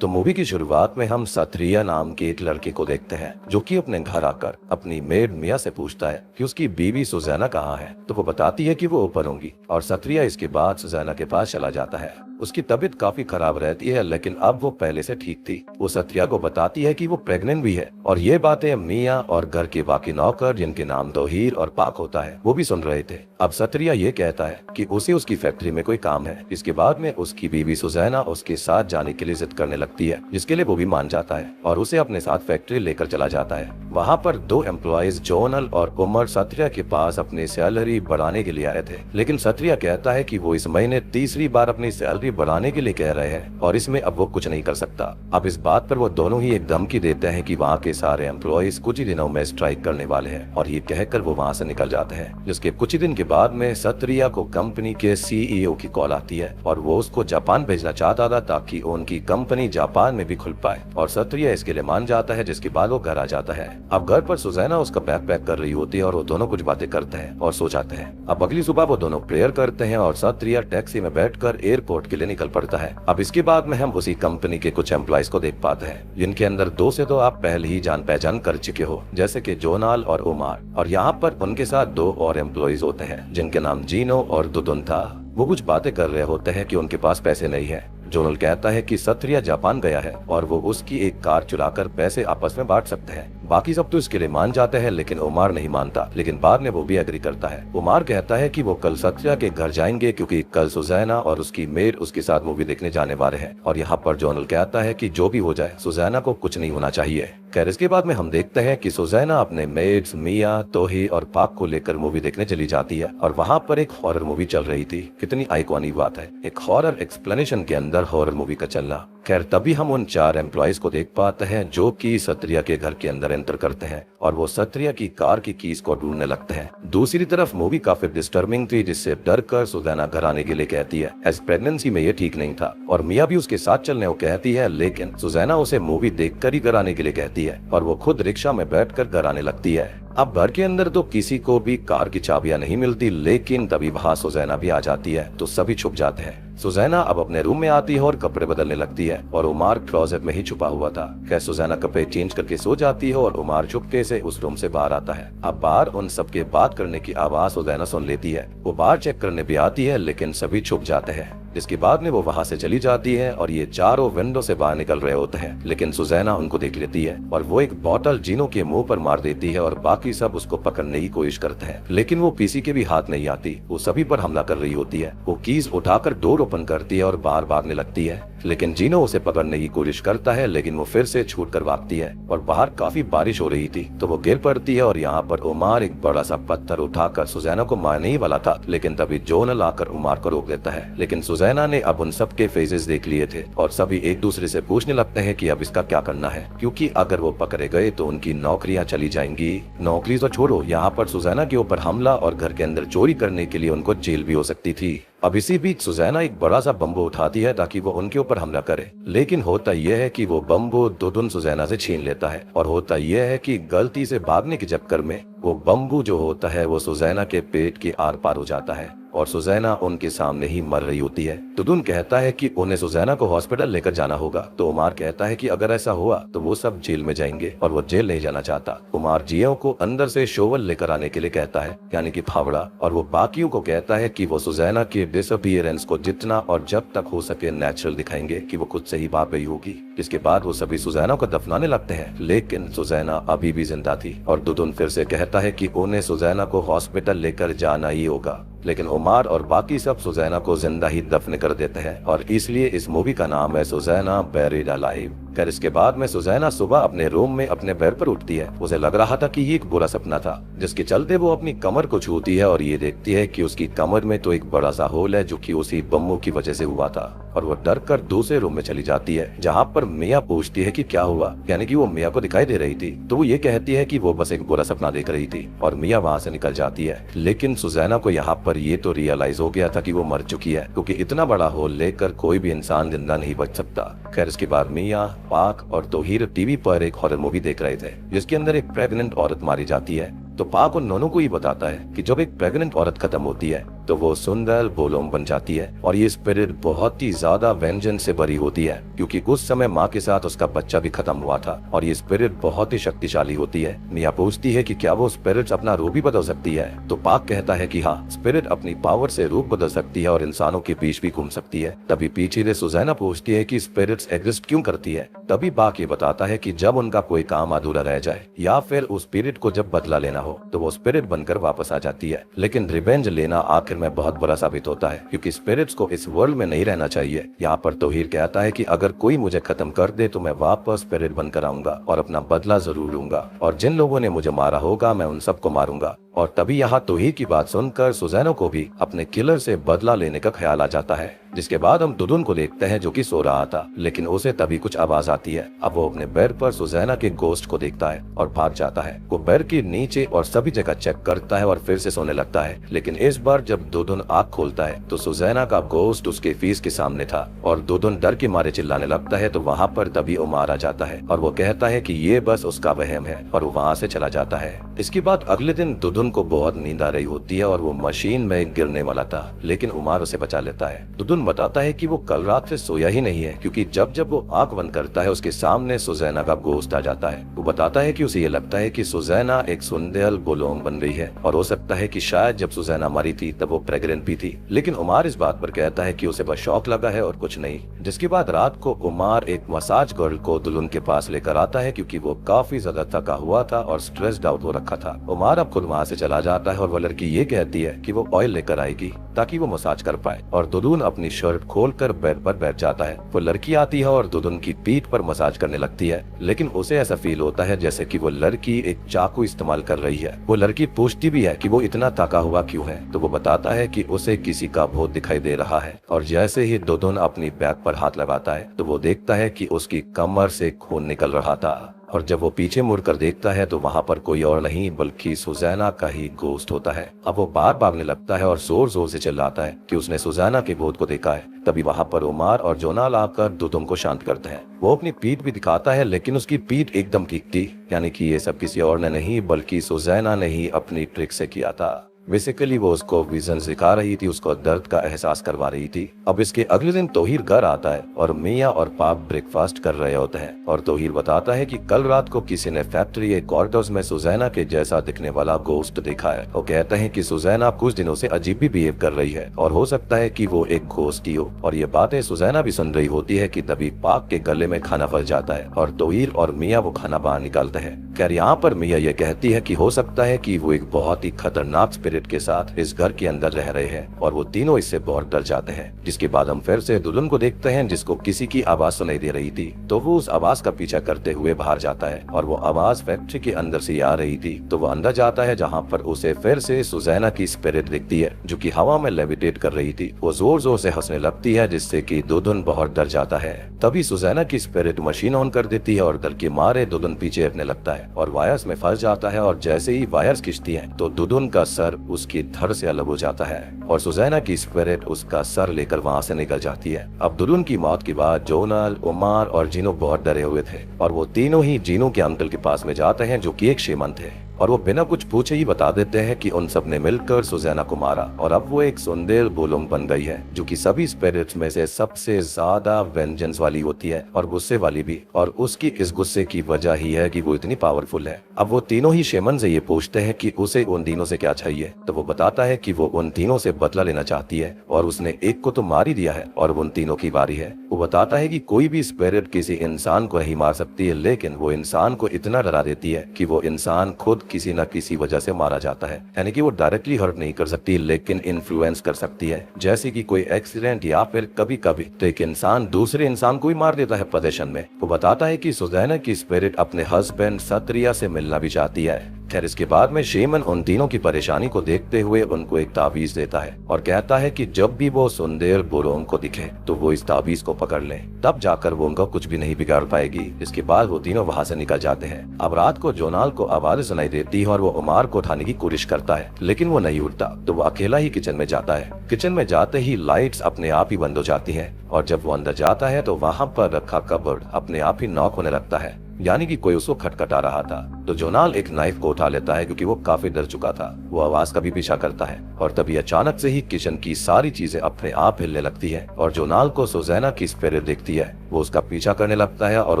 तो मूवी की शुरुआत में हम सत्रिया नाम के एक लड़के को देखते हैं जो कि अपने घर आकर अपनी मेड मिया से पूछता है कि उसकी बीवी सुजैना कहाँ है। तो वो बताती है कि वो ऊपर होंगी और सत्रिया इसके बाद सुजैना के पास चला जाता है। उसकी तबीयत काफी खराब रहती है लेकिन अब वो पहले से ठीक थी। वो सत्रिया को बताती है कि वो प्रेग्नेंट भी है और ये बातें मिया और घर के बाकी नौकर जिनके नाम तोहीर और पाक होता है वो भी सुन रहे थे। अब सत्रिया ये कहता है कि उसे उसकी फैक्ट्री में कोई काम है। इसके बाद में उसकी बीवी सुजैना उसके साथ जाने के लिए जिद करने लगती है जिसके लिए वो भी मान जाता है और उसे अपने साथ फैक्ट्री लेकर चला जाता है। वहाँ पर दो एम्प्लॉयज जोनल और उमर सत्रिया के पास अपनी सैलरी बढ़ाने के लिए आए थे लेकिन सत्रिया कहता है कि वो इस महीने तीसरी बार अपनी सैलरी बढ़ाने के लिए कह रहे हैं और इसमें अब वो कुछ नहीं कर सकता। अब इस बात पर वो दोनों ही एक धमकी देते हैं कि वहाँ के सारे एम्प्लॉयज कुछ ही दिनों में स्ट्राइक करने वाले हैं और ये कहकर वो वहाँ से निकल जाते हैं। जिसके कुछ ही दिन के बाद में सत्रिया को कंपनी के सीईओ की कॉल आती है और वो उसको जापान भेजना चाहता था ताकि उनकी कंपनी जापान में भी खुल पाए और सत्रिया इसके लिए मान जाता है। जिसके बाद वो घर आ जाता है। अब घर पर सुजैना उसका बैग पैक कर रही होती है और वो दोनों कुछ बातें करते हैं और सो जाते हैं। अब अगली सुबह वो दोनों प्रेयर करते हैं और सत्रिया टैक्सी में बैठकर एयरपोर्ट के लिए निकल पड़ता है। अब इसके बाद में हम उसी कंपनी के कुछ एम्प्लॉयज को देख पाते हैं जिनके अंदर दो से तो आप पहले ही जान पहचान कर चुके हो जैसे कि जोनाल और उमार, और यहाँ पर उनके साथ दो और एम्प्लॉयज होते हैं जिनके नाम जीनो और दुदुन था। वो कुछ बातें कर रहे होते हैं कि उनके पास पैसे नहीं है। जोनल कहता है कि सत्रिया जापान गया है और वो उसकी एक कार चुराकर पैसे आपस में बांट सकते हैं। बाकी सब तो इसके लिए मान जाते हैं लेकिन उमार नहीं मानता, लेकिन बाद में वो भी एग्री करता है। उमार कहता है कि वो कल सत्रिया के घर जाएंगे क्योंकि कल सुजैना और उसकी मेड उसके साथ मूवी देखने जाने वाले हैं। और यहाँ पर जोनल कहता है कि जो भी हो जाए सुजैना को कुछ नहीं होना चाहिए। खैर इसके बाद में हम देखते हैं कि सुजैना अपने मेड्स मिया, तोही और पाक को लेकर मूवी देखने चली जाती है और वहाँ पर एक हॉरर मूवी चल रही थी। कितनी आइकॉनिक बात है, एक हॉरर एक्सप्लेनेशन के अंदर हॉरर मूवी का चलना। खैर तभी हम उन चार एम्प्लॉयज को देख पाते हैं जो कि सत्रिया के घर के अंदर एंटर करते हैं और वो सत्रिया की कार की कीज को ढूंढने लगते हैं। दूसरी तरफ मूवी काफी डिस्टर्बिंग थी जिससे डर कर सुजैना घर आने के लिए कहती है। एज प्रेगनेंसी में ये ठीक नहीं था और मिया भी उसके साथ चलने को कहती है लेकिन सुजैना उसे मूवी देखकर ही घर आने के लिए कहती है और वो खुद रिक्शा में बैठकर घर आने लगती है। अब घर के अंदर तो किसी को भी कार की चाबियां नहीं मिलती लेकिन तभी वहां सुजैना भी आ जाती है तो सभी छुप जाते हैं। सुजैना अब अपने रूम में आती है और कपड़े बदलने लगती है और उमार क्लोजेट में ही छुपा हुआ था। खैर सुजैना कपड़े चेंज करके सो जाती है और उमार चुपके से उस रूम से बाहर आता है। अब बाहर उन सबके बात करने की आवाज सुजैना सुन लेती है। वो बाहर चेक करने भी आती है लेकिन सभी छुप जाते हैं। जिसके बाद में वो वहां से चली जाती है और ये चारों विंडो से बाहर निकल रहे होते हैं लेकिन सुजैना उनको देख लेती है और वो एक बोतल जीनो के मुंह पर मार देती है और बाकी सब उसको पकड़ने की कोशिश करते हैं लेकिन वो किसी के भी हाथ नहीं आती। वो सभी पर हमला कर रही होती है। वो कीज उठाकर डोर ओपन करती है और बाहर भागने लगती है लेकिन जीनो उसे पकड़ने की कोशिश करता है लेकिन वो फिर से छूट कर भागती है और बाहर काफी बारिश हो रही थी तो वो गिर पड़ती है और यहाँ पर उमार एक बड़ा सा पत्थर उठाकर सुजैना को मारने ही वाला था लेकिन तभी जोनल आकर उमार को रोक देता है। लेकिन सुजैना ने अब उन सब के फेजेस देख लिए थे और सभी एक दूसरे से पूछने लगते हैं कि अब इसका क्या करना है क्योंकि अगर वो पकड़े गए तो उनकी नौकरियां चली जाएंगी। नौकरी तो छोड़ो, यहाँ पर सुजैना के ऊपर हमला और घर के अंदर चोरी करने के लिए उनको जेल भी हो सकती थी। अब इसी बीच सुजैना एक बड़ा सा बम्बू उठाती है ताकि वो उनके ऊपर हमला करे लेकिन होता यह है कि वो बम्बू दुदुन सुजैना से छीन लेता है और होता यह है कि गलती से भागने के चक्कर में वो बम्बू जो होता है वो सुजैना के पेट के आर पार हो जाता है और सुजैना उनके सामने ही मर रही होती है। दुदुन कहता है कि उन्हें सुजैना को हॉस्पिटल लेकर जाना होगा तो उमार कहता है कि अगर ऐसा हुआ तो वो सब जेल में जाएंगे और वो जेल नहीं जाना चाहता। उमार जियो को अंदर से शोवल लेकर आने के लिए कहता है यानी कि फावड़ा, और वो बाकियों को कहता है कि वो सुजैना के डिसअपीयरेंस को जितना और जब तक हो सके नेचुरल दिखाएंगे कि वो खुद से ही भाग गई होगी। इसके बाद वो सभी सुजैना को दफनाने लगते हैं लेकिन सुजैना अभी भी जिंदा थी और दुदुन फिर से कहता है कि उन्हें सुजैना को हॉस्पिटल लेकर जाना ही होगा लेकिन उमार और बाकी सब सुजैना को जिंदा ही दफन कर देते हैं और इसलिए इस मूवी का नाम है सुजैना बैरिड अलाइव। खैर इसके बाद में सुजैना सुबह अपने रूम में अपने बेड पर उठती है। उसे लग रहा था कि ये एक बुरा सपना था जिसके चलते वो अपनी कमर को छूती है और ये देखती है कि उसकी कमर में तो एक बड़ा सा होल है जो कि उसी बम्बू की वजह से हुआ था और वो डर कर दूसरे रूम में चली जाती है जहाँ पर मिया पूछती है कि क्या हुआ, यानी कि वो मिया को दिखाई दे रही थी तो वो ये कहती है कि वो बस एक बुरा सपना देख रही थी और मिया वहाँ से निकल जाती है। लेकिन सुजैना को यहाँ पर ये तो रियलाइज हो गया था कि वो मर चुकी है क्योंकि इतना बड़ा होल लेकर कोई भी इंसान जिंदा नहीं बच सकता। खैर इसके बाद मिया, पाक और तोहीर टीवी पर एक हॉरर मूवी देख रहे थे जिसके अंदर एक प्रेग्नेंट औरत मारी जाती है। तो पाक उन दोनों को ही बताता है कि जब एक प्रेग्नेंट औरत खत्म होती है तो वो सुंदर बोलोंग बन जाती है और ये स्पिरिट बहुत ही ज्यादा वेंजेंस से भरी होती है क्योंकि उस समय माँ के साथ उसका बच्चा भी खत्म हुआ था और ये स्पिरिट बहुत ही शक्तिशाली होती है। मिया पूछती है कि क्या वो स्पिरिट अपना रूप भी बदल सकती है, तो पाक कहता है कि हाँ, स्पिरिट अपनी पावर से रूप बदल सकती है और इंसानों के बीच भी घूम सकती है। तभी पीछे से सुजैना पूछती है कि स्पिरिट्स एग्जिस्ट क्यों करती है। तभी पाक ये बताता है कि जब उनका कोई काम अधूरा रह जाए या फिर उस स्पिरिट को जब बदला लेना हो तो वो स्पिरिट बनकर वापस आ जाती है। लेकिन रिवेंज लेना आखिर में बहुत बुरा साबित होता है क्योंकि स्पिरिट्स को इस वर्ल्ड में नहीं रहना चाहिए। यहाँ पर तोहीर कहता है कि अगर कोई मुझे खत्म कर दे तो मैं वापस स्पिरिट बनकर आऊंगा और अपना बदला जरूर लूंगा और जिन लोगों ने मुझे मारा होगा मैं उन सबको मारूंगा। और तभी यहाँ तोहीर की बात सुनकर सुजैना को भी अपने किलर से बदला लेने का ख्याल आ जाता है। जिसके बाद हम दुदुन को देखते हैं जो कि सो रहा था, लेकिन उसे तभी कुछ आवाज आती है। अब वो अपने बेड पर सुजैना के गोश्त को देखता है और भाग जाता है। वो बेड के नीचे और सभी जगह चेक करता है और फिर से सोने लगता है। लेकिन इस बार जब दुदुन आँख खोलता है तो सुजैना का गोश्त उसके फीस के सामने था और दुदुन डर के मारे चिल्लाने लगता है। तो वहाँ पर तभी उमार आ जाता है और वो कहता है कि ये बस उसका वहम है और वो वहाँ से चला जाता है। इसके बाद अगले दिन दुदुन को बहुत नींद आ रही होती है और वो मशीन में गिरने वाला था, लेकिन उमार उसे बचा लेता है। दुदुन बताता है कि वो कल रात से सोया ही नहीं है क्योंकि जब जब वो आंख बंद करता है उसके सामने सुजैना का गोश्त आ जाता है। वो बताता है कि उसे ये लगता है कि सुजैना एक सुंदर बोलोंग बन रही है और हो सकता है कि शायद जब सुजैना मरी थी तब वो प्रेग्नेंट भी थी। लेकिन उमार इस बात पर कहता है कि उसे बस शौक लगा है और कुछ नहीं। जिसके बाद रात को उमार एक मसाज गर्ल को दुल्हन के पास लेकर आता है क्योंकि वो काफी ज्यादा थका हुआ था और स्ट्रेस्ड आउट हो रखा था। उमार अब खुद वहाँ से चला जाता है और वो लड़की ये कहती है कि वो ऑयल लेकर आएगी ताकि वो मसाज कर पाए और दुदुन अपनी शर्ट खोलकर बेड पर बैठ जाता है। वो लड़की आती है और दुदुन की पीठ पर मसाज करने लगती है, लेकिन उसे ऐसा फील होता है जैसे कि वो लड़की एक चाकू इस्तेमाल कर रही है। वो लड़की पूछती भी है कि वो इतना थका हुआ क्यों है, तो वो बताता है कि उसे किसी का भूत दिखाई दे रहा है। और जैसे ही दुदुन अपनी बैक पर हाथ लगाता है तो वो देखता है कि उसकी कमर से खून निकल रहा था और जब वो पीछे मुड़कर देखता है तो वहाँ पर कोई और नहीं बल्कि सुजैना का ही गोश्त होता है। अब वो बाहर भागने लगता है और जोर जोर से चिल्लाता है कि उसने सुजैना के भूत को देखा है। तभी वहाँ पर उमार और जोनाल आकर दुदुन को शांत करते हैं। वो अपनी पीठ भी दिखाता है, लेकिन उसकी पीठ एकदम ठीक थी, यानी कि ये सब किसी और ने नहीं बल्कि सुजैना ने ही अपनी ट्रिक से किया था। बेसिकली वो उसको विजन दिखा रही थी, उसको दर्द का एहसास करवा रही थी। अब इसके अगले दिन तोहीर घर आता है और मिया और पाप ब्रेकफास्ट कर रहे होते हैं और तोहीर बताता है कि कल रात को किसी ने फैक्ट्री के कॉरिडोर्स में सुजैना के जैसा दिखने वाला गोश्त देखा है। वो कहते हैं कि सुजैना कुछ दिनों से अजीब भी बिहेव कर रही है और हो सकता है कि वो एक घोस्ट ही हो। और ये बातें सुजैना भी सुन रही होती है कि तभी पाक के गले में खाना फंस जाता है और तोहीर और मिया वो खाना बाहर निकालते हैं। खैर यहाँ पर मिया ये कहती है कि हो सकता है कि वो एक बहुत ही खतरनाक स्पिरिट के साथ इस घर के अंदर रह रहे हैं और वो तीनों इससे बहुत डर जाते हैं। जिसके बाद हम फिर से दुल्हन को देखते हैं जिसको किसी की आवाज सुनाई दे रही थी, तो वो उस आवाज का पीछा करते हुए बाहर जाता है और वो आवाज फैक्ट्री के अंदर से आ रही थी। तो वो अंदर जाता है जहाँ पर उसे फिर से सुजैना की स्पिरिट दिखती है जो कि हवा में लेविटेट कर रही थी। वो जोर जोर से हंसने लगती है जिससे कि दुल्हन बहुत डर जाता है। तभी सुजैना की स्पिरिट मशीन ऑन कर देती है और डर के मारे दुल्हन पीछे हटने लगता है और वायर्स में फंस जाता है और जैसे ही वायर्स खींचती है तो दुल्हन का सर उसकी धड़ से अलग हो जाता है और सुजैना की स्पिरिट उसका सर लेकर वहाँ से निकल जाती है। अब दुल्हन की मौत के बाद जोनाल, उमार और जीनो बहुत डरे हुए थे और वो तीनों ही जीनो के अंकल के पास में जाते हैं जो कि एक शेमन थे और वो बिना कुछ पूछे ही बता देते हैं कि उन सब ने मिलकर सुजैना को मारा और अब वो एक सुंदर बोलोंग बन गई है जो कि सभी स्पिरिट्स में से सबसे ज्यादा वेंजेंस वाली होती है और गुस्से वाली भी। और उसकी इस गुस्से की वजह ही है कि वो इतनी पावरफुल है। अब वो तीनों ही शेमन से ये पूछते हैं कि उसे उन तीनों से क्या चाहिए, तो वो बताता है कि वो उन तीनों से बदला लेना चाहती है और उसने एक को तो मार ही दिया है और उन तीनों की बारी है। वो बताता है कि कोई भी स्पिरिट किसी इंसान को नहीं मार सकती है, लेकिन वो इंसान को इतना डरा देती है कि वो इंसान खुद किसी न किसी वजह से मारा जाता है। यानी कि वो डायरेक्टली हर्ट नहीं कर सकती लेकिन इन्फ्लुएंस कर सकती है, जैसे कि कोई एक्सीडेंट या फिर कभी कभी तो एक इंसान दूसरे इंसान को ही मार देता है पोजीशन में। वो बताता है कि सुजैना की स्पिरिट अपने हस्बैंड सत्रिया से मिलना भी चाहती है। खैर इसके बाद में शेमन उन तीनों की परेशानी को देखते हुए उनको एक ताबीज देता है और कहता है कि जब भी वो सुंदर बोलोंग को दिखे तो वो इस ताबीज को पकड़ ले, तब जाकर वो उनका कुछ भी नहीं बिगाड़ पाएगी। इसके बाद वो तीनों वहाँ से निकल जाते हैं। अब रात को जोनाल को आवाज सुनाई देती है और वो उमार को उठाने की कोशिश करता है लेकिन वो नहीं उठता, तो वो अकेला ही किचन में जाता है। किचन में जाते ही लाइट्स अपने आप ही बंद हो जाती है और जब वो अंदर जाता है तो वहाँ पर रखा कबर्ड अपने आप ही नॉक होने लगता है। यानी कि कोई उसको खटखटा रहा था। तो जोनाल एक नाइफ को उठा लेता है क्योंकि वो काफी डर चुका था। वो आवाज का भी पीछा करता है और तभी अचानक से ही किचन की सारी चीजें अपने आप हिलने लगती है और जोनाल को सुजैना की स्पिरिट दिखती है। वो उसका पीछा करने लगता है और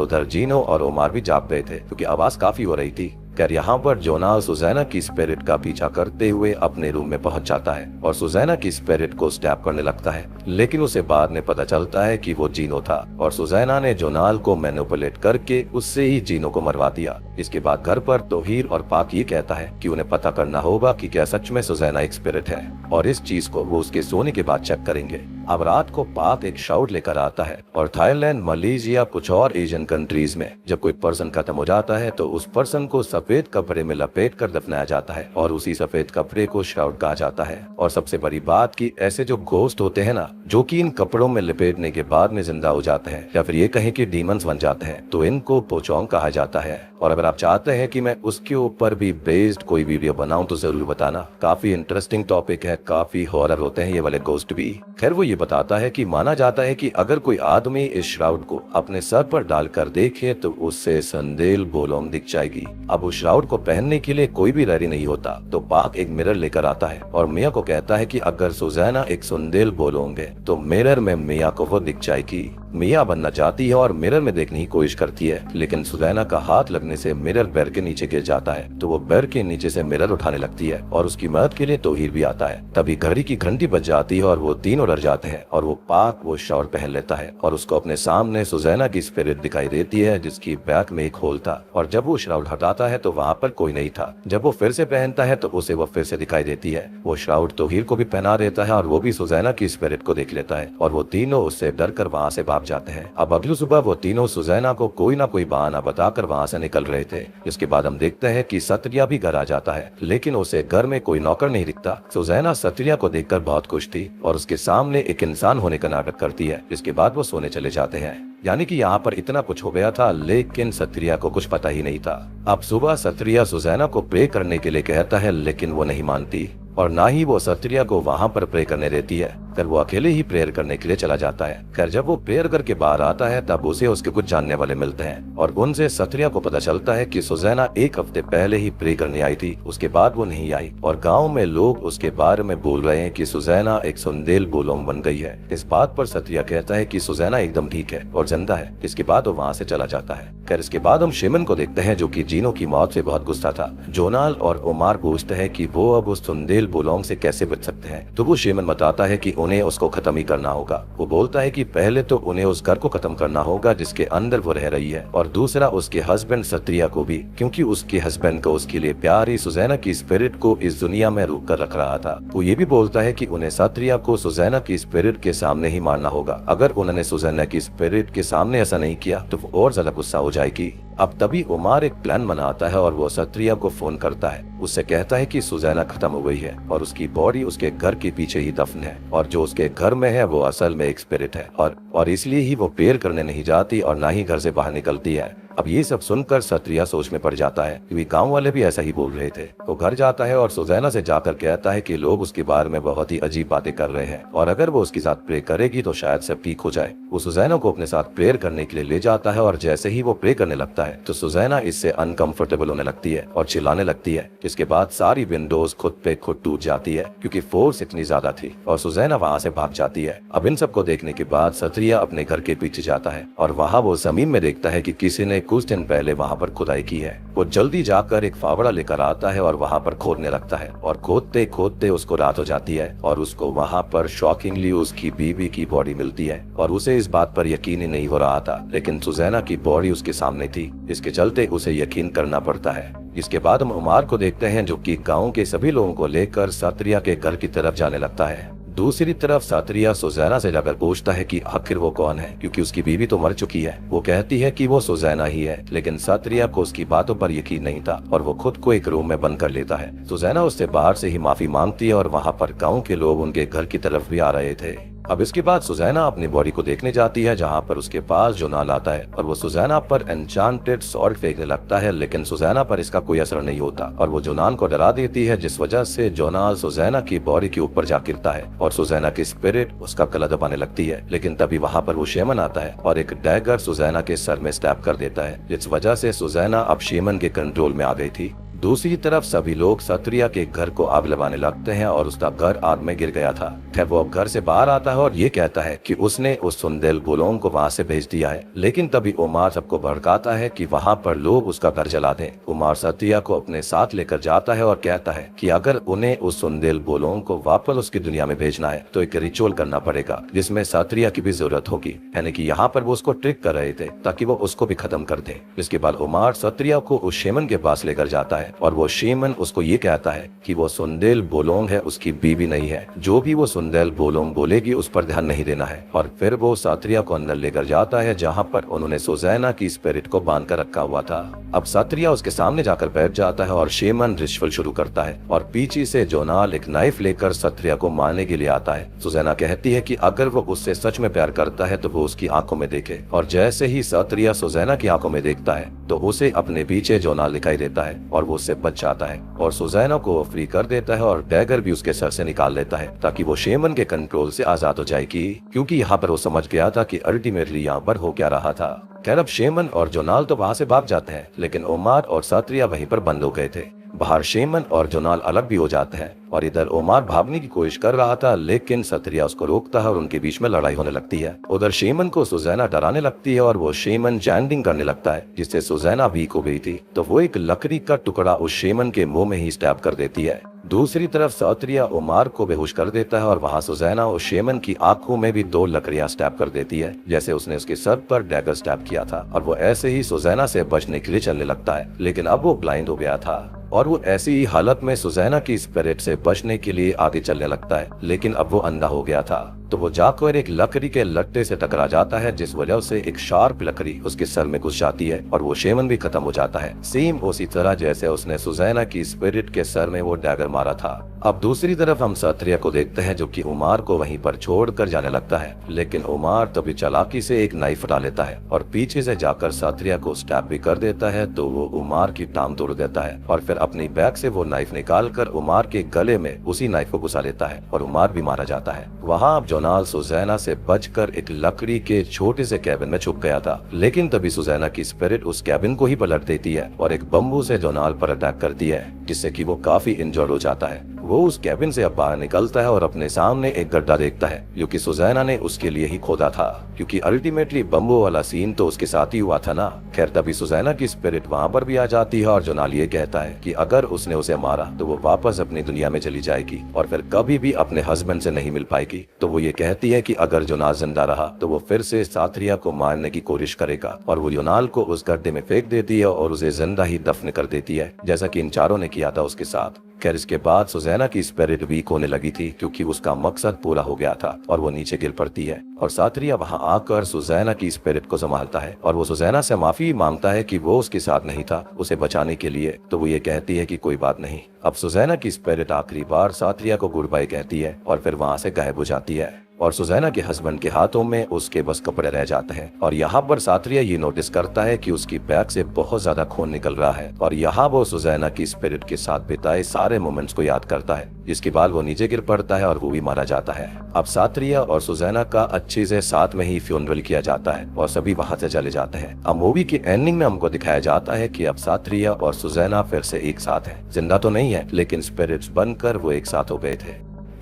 उधर जीनो और ओमार भी जाग गए थे क्योंकि आवाज काफी हो रही थी। खैर यहाँ पर जोनाल सुजैना की स्पिरिट का पीछा करते हुए अपने रूम में पहुंच जाता है और सुजैना की स्पिरिट को स्टैब करने लगता है, लेकिन उसे बाद में पता चलता है कि वो जीनो था और सुजैना ने जोनाल को मैनिपुलेट करके उससे ही जीनो को मरवा दिया। इसके बाद घर पर तोहीर और पाक ये कहता है कि उन्हें पता करना होगा कि क्या सच में सुजैना एक स्पिरिट है और इस चीज को वो उसके सोने के बाद चेक करेंगे। अब रात को पाक एक शाउट लेकर आता है और थाईलैंड, मलेशिया, कुछ और एशियन कंट्रीज में जब कोई पर्सन खत्म हो जाता है तो उस पर्सन को सफेद कपड़े में लपेट कर दफनाया जाता है और उसी सफेद कपड़े को शाउट कहा जाता है। और सबसे बड़ी बात कि ऐसे जो घोस्ट होते हैं ना, जो कि इन कपड़ों में लपेटने के बाद में जिंदा हो जाते हैं या फिर ये कहें कि डीमंस बन जाते हैं, तो इनको पोचोंग कहा जाता है। और अगर आप चाहते हैं कि मैं उसके ऊपर भी बेस्ड कोई वीडियो बनाऊं तो जरूर बताना। काफी इंटरेस्टिंग टॉपिक है, काफी हॉरर होते हैं ये वाले घोस्ट भी। खैर वो ये बताता है कि माना जाता है कि अगर कोई आदमी इस श्राउड को अपने सर पर डालकर देखे तो उससे संदेल बोलोंग दिख जाएगी। अब उस श्राउड को पहनने के लिए कोई भी रेडी नहीं होता, तो पाक एक मिरर लेकर आता है और मिया को कहता है कि अगर सुजैना एक संदेल बोलोंगे तो मिरर में मिया को वो दिख जाएगी। मिया बनना चाहती है और मिरर में देखने की कोशिश करती है, लेकिन सुजैना का हाथ लगने से मिरर बैर के नीचे गिर जाता है। तो वो बैर के नीचे से मिरर उठाने लगती है और उसकी मदद के लिए तोहीर भी आता है। तभी घड़ी की घंटी बज जाती है और वो तीनों डर जाते हैं और वो पाक वो शॉल पहन लेता है और उसको अपने सामने सुजैना की स्पिरिट दिखाई देती है जिसकी बैक में एक होल था। और जब वो श्राउड हटाता है तो वहाँ पर कोई नहीं था। जब वो फिर से पहनता है तो उसे वो फिर से दिखाई देती है। वो श्राउड तोहीर को भी पहना देता है और वो भी सुजैना की स्पिरिट को देख लेता है और वो तीनों उससे डर कर वहाँ से भाग जाते हैं। अब अगली सुबह वो तीनों सुजैना को कोई ना कोई बहाना बताकर वहाँ से निकल रहे थे। इसके बाद हम देखते हैं कि सत्रिया भी घर आ जाता है, लेकिन उसे घर में कोई नौकर नहीं दिखता। सुजैना सत्रिया को देखकर बहुत खुश थी और उसके सामने एक इंसान होने का नाटक करती है। इसके बाद वो सोने चले जाते हैं। यानी कि यहाँ पर इतना कुछ हो गया था, लेकिन सत्रिया को कुछ पता ही नहीं था। अब सुबह सत्रिया सुजैना को प्रे करने के लिए कहता है, लेकिन वो नहीं मानती और ना ही वो सत्रिया को वहाँ पर प्रे करने देती है। फिर वो अकेले ही प्रेयर करने के लिए चला जाता है। खैर जब वो प्रेयर करके बाहर आता है तब उसे उसके कुछ जानने वाले मिलते हैं और उनसे सत्रिया को पता चलता है कि सुजैना एक हफ्ते पहले ही प्रे करने आई थी, उसके बाद वो नहीं आई और गाँव में लोग उसके बारे में बोल रहे हैं कि सुजैना एक सुंदेल बोलोंग बन गई है। इस बात पर सत्रिया कहता है कि सुजैना एकदम ठीक है और जिंदा है। इसके बाद वो वहाँ से चला जाता है। खैर इसके बाद हम शेमन को देखते हैं जो कि जीनो की मौत से बहुत गुस्सा था। जोनाल और ओमार पूछते हैं कि वो अब उस सुंदेल बोलोंग से कैसे बच सकते हैं, तो वो शेमन बताता है कि उन्हें उसको खत्म ही करना होगा। वो बोलता है कि पहले तो उन्हें उस घर को खत्म करना होगा जिसके अंदर वो रह रही है और दूसरा उसके हस्बैंड सत्रिया को भी, क्योंकि उसके हस्बैंड को उसके लिए प्यारी सुजैना की स्पिरिट को इस दुनिया में रोक कर रख रहा था। वो ये भी बोलता है कि उन्हें सत्रिया को सुजैना की स्पिरिट के सामने ही मारना होगा। अगर उन्होंने सुजैना की स्पिरिट के सामने ऐसा नहीं किया तो वो और ज्यादा गुस्सा हो जाएगी। अब तभी उमार एक प्लान बनाता है और वो सत्रिया को फोन करता है। उससे कहता है कि सुजैना खत्म हो गई है और उसकी बॉडी उसके घर के पीछे ही दफन है और जो उसके घर में है वो असल में एक स्पिरिट है और इसलिए ही वो प्रेयर करने नहीं जाती और ना ही घर से बाहर निकलती है। अब ये सब सुनकर सत्रिया सोच में पड़ जाता है क्योंकि गांव वाले भी ऐसा ही बोल रहे थे। वो घर जाता है और सुजैना से जाकर कहता है कि लोग उसके बारे में बहुत ही अजीब बातें कर रहे हैं और अगर वो उसके साथ प्रे करेगी तो शायद सब ठीक हो जाए। वो सुजैना को अपने साथ प्रेयर करने के लिए ले जाता है और जैसे ही वो प्रे करने लगता है तो सुजैना इससे अनकंफर्टेबल होने लगती है और चिल्लाने लगती है। इसके बाद सारी विंडोज खुद पे खुद टूट जाती है क्योंकि फोर्स इतनी ज्यादा थी और सुजैना वहाँ से भाग जाती है। अब इन सबको देखने के बाद सत्रिया अपने घर के पीछे जाता है और वहाँ वो जमीन में देखता है कि किसी ने कुछ दिन पहले वहाँ पर खुदाई की है। वो जल्दी जाकर एक फावड़ा लेकर आता है और वहाँ पर खोदने लगता है और खोदते खोदते उसको रात हो जाती है और उसको वहाँ पर शॉकिंगली उसकी बीवी की बॉडी मिलती है और उसे इस बात पर यकीन ही नहीं हो रहा था, लेकिन सुजैना की बॉडी उसके सामने थी। इसके चलते उसे यकीन करना पड़ता है। इसके बाद हम उमार को देखते हैं जो कि गाँव के सभी लोगों को लेकर सत्रिया के घर की तरफ जाने लगता है। दूसरी तरफ सत्रिया सुजैना से जाकर पूछता है कि आखिर वो कौन है, क्योंकि उसकी बीवी तो मर चुकी है। वो कहती है कि वो सुजैना ही है, लेकिन सत्रिया को उसकी बातों पर यकीन नहीं था और वो खुद को एक रूम में बंद कर लेता है। सुजैना उससे बाहर से ही माफी मांगती है और वहाँ पर गाँव के लोग उनके घर की तरफ भी आ रहे थे। अब इसके बाद सुजैना अपनी बॉडी को देखने जाती है, जहाँ पर उसके पास जोनाल आता है और वो सुजैना पर एन्चांटेड सॉल्ट फेंकने लगता है, लेकिन सुजैना पर इसका कोई असर नहीं होता और वो जोनाल को डरा देती है, जिस वजह से जोनाल सुजैना की बॉडी के ऊपर जा गिरता है और सुजैना की स्पिरिट उसका गला दबाने लगती है। लेकिन तभी वहाँ पर वो शेमन आता है और एक डैगर सुजैना के सर में स्टैब कर देता है, जिस वजह से सुजैना अब शेमन के कंट्रोल में आ गई थी। दूसरी तरफ सभी लोग सत्रिया के घर को आग लगाने लगते हैं और उसका घर आग में गिर गया था। खैर वो अब घर से बाहर आता है और ये कहता है कि उसने उस सुंदेल बोलोंग को वहाँ से भेज दिया है, लेकिन तभी उमार सबको भड़काता है कि वहाँ पर लोग उसका घर जला दें। उमार सत्रिया को अपने साथ लेकर जाता है और कहता है कि अगर उन्हें उस सुंदेल बोलोंग को वापस उसकी दुनिया में भेजना है तो एक रिचुअल करना पड़ेगा, जिसमें सत्रिया की भी जरूरत होगी, यानी कि यहाँ पर वो उसको ट्रिक कर रहे थे ताकि वो उसको भी खत्म कर दे। इसके बाद उमार सत्रिया को उस शेमन के पास लेकर जाता है और वो शेमन उसको ये कहता है कि वो सुंदेल बोलोंग है, उसकी बीवी नहीं है। जो भी वो सुंदेल बोलोंग बोलेगी उस पर ध्यान नहीं देना है। और फिर वो सात्रिया को अंदर लेकर जाता है, जहाँ पर उन्होंने सुजैना की स्पिरिट को बांध कर रखा हुआ था। अब सात्रिया उसके सामने जाकर बैठ जाता है और शेमन रिचुअल शुरू करता है और पीछे से जोनाल एक नाइफ लेकर सात्रिया को मारने के लिए आता है। सुजैना कहती है कि अगर वो उससे सच में प्यार करता है तो वो उसकी आंखों में देखे, और जैसे ही सात्रिया सुजैना की आंखों में देखता है तो उसे अपने पीछे जोनाल दिखाई देता है और वो उससे बच जाता है और सुजैना को फ्री कर देता है और डैगर भी उसके सर से निकाल लेता है ताकि वो शेमन के कंट्रोल से आजाद हो जाएगी, क्योंकि यहाँ पर वो समझ गया था कि अल्टीमेटली यहाँ पर हो क्या रहा था। खैर अब शेमन और जोनाल तो वहाँ से भाग जाते हैं, लेकिन उमार और सात्रिया वहीं पर बंद हो गए थे। बाहर शेमन और जोनाल अलग भी हो जाते हैं और इधर उमार भागने की कोशिश कर रहा था, लेकिन सात्रिया उसको रोकता है और उनके बीच में लड़ाई होने लगती है। उधर शेमन को सुजैना डराने लगती है और वो शेमन चैंटिंग करने लगता है, जिससे सुजैना वीक हो गई थी, तो वो एक लकड़ी का टुकड़ा उस शेमन के मुंह में ही स्टैब कर देती है। दूसरी तरफ सात्रिया उमार को बेहोश कर देता है और वहाँ सुजैना उस शेमन की आंखों में भी 2 लकड़ियां स्टैब कर देती है, जैसे उसने उसके सर पर डैगर स्टैब किया था। और वो ऐसे ही सुजैना से बचने के लिए चलने लगता है, लेकिन अब वो ब्लाइंड हो गया था और वो ऐसी ही हालत में सुजैना की स्पिरिट से बचने के लिए आगे चलने लगता है, लेकिन अब वो अंधा हो गया था। तो वो जाकर एक लकड़ी के लट्टे से टकरा जाता है, जिस वजह से एक शार्प लकड़ी उसके सर में घुस जाती है और वो शेमन भी खत्म हो जाता है, सेम उसी तरह जैसे उसने सुजैना की स्पिरिट के सर में वो डैगर मारा था। अब दूसरी तरफ हम सात्रिया को देखते हैं, जो कि उमार को वहीं पर छोड़कर जाने लगता है, लेकिन उमार तभी चालाकी से एक नाइफ उठा लेता है और पीछे से जाकर सात्रिया को स्टैब भी कर देता है। तो वो उमार की टांग तोड़ देता है और फिर अपनी बैग से वो नाइफ निकाल कर उमार के गले में उसी नाइफ को घुसा लेता है और उमार भी मारा जाता है। वहाँ अब जोनाल सुजैना से बचकर एक लकड़ी के छोटे से कैबिन में छुप गया था, लेकिन तभी सुजैना की स्पिरिट उस कैबिन को ही पलट देती है और एक बम्बू से जोनाल पर अटैक करती है, जिससे कि वो काफी इंजर्ड हो जाता है। वो उस कैबिन से अब बाहर निकलता है और अपने सामने एक गड्ढा देखता है, जो कि सुजैना ने उसके लिए ही खोदा था, क्योंकि अल्टीमेटली बम्बू वाला सीन तो उसके साथ ही हुआ था ना। खैर तभी सुजैना की स्पिरिट वहाँ पर भी आ जाती है और जोनाल ये कहता है कि अगर उसने उसे मारा तो वो वापस अपनी दुनिया में चली जाएगी और फिर कभी भी अपने हस्बैंड से नहीं मिल पाएगी। तो वो ये कहती है कि अगर जोनाल जिंदा रहा तो वो फिर से सात्रिया को मारने की कोशिश करेगा, और वो जोनाल को उस गड्ढे में फेंक देती है और उसे जिंदा ही दफन कर देती है, जैसा कि इन चारों ने किया था उसके साथ। खैर इसके बाद सुजैना की स्पिरिट वीक होने लगी थी, क्योंकि उसका मकसद पूरा हो गया था और वो नीचे गिर पड़ती है और सात्रिया वहां आकर सुजैना की स्पिरिट को संभालता है और वो सुजैना से माफी मांगता है कि वो उसके साथ नहीं था उसे बचाने के लिए। तो वो ये कहती है कि कोई बात नहीं। अब सुजैना की स्पिरिट आखिरी बार सात्रिया को गुड बाय कहती है और फिर वहाँ से गायब हो जाती है और सुजैना के हस्बैंड के हाथों में उसके बस कपड़े रह जाते हैं। और यहाँ पर सात्रिया ये नोटिस करता है कि उसकी बैग से बहुत ज्यादा खून निकल रहा है और यहाँ वो सुजैना की स्पिरिट के साथ बिताए सारे मोमेंट्स को याद करता है, जिसके बाद वो नीचे गिर पड़ता है और वो भी मारा जाता है। अब सात्रिया और सुजैना का अच्छे से साथ में ही फ्यूनरल किया जाता है और सभी वहाँ से चले जाते हैं। अब मूवी की एंडिंग में हमको दिखाया जाता है कि अब सात्रिया और सुजैना फिर से एक साथ है, जिंदा तो नहीं है लेकिन स्पिरिट्स बनकर वो एक साथ हो गए थे।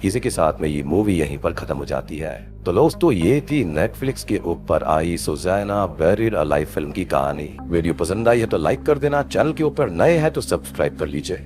इसी के साथ में ये मूवी यहीं पर खत्म हो जाती है। तो दोस्तों ये थी नेटफ्लिक्स के ऊपर आई सुजैना बेरिड अलाइव फिल्म की कहानी। वीडियो पसंद आई है तो लाइक कर देना, चैनल के ऊपर नए हैं तो सब्सक्राइब कर लीजिए।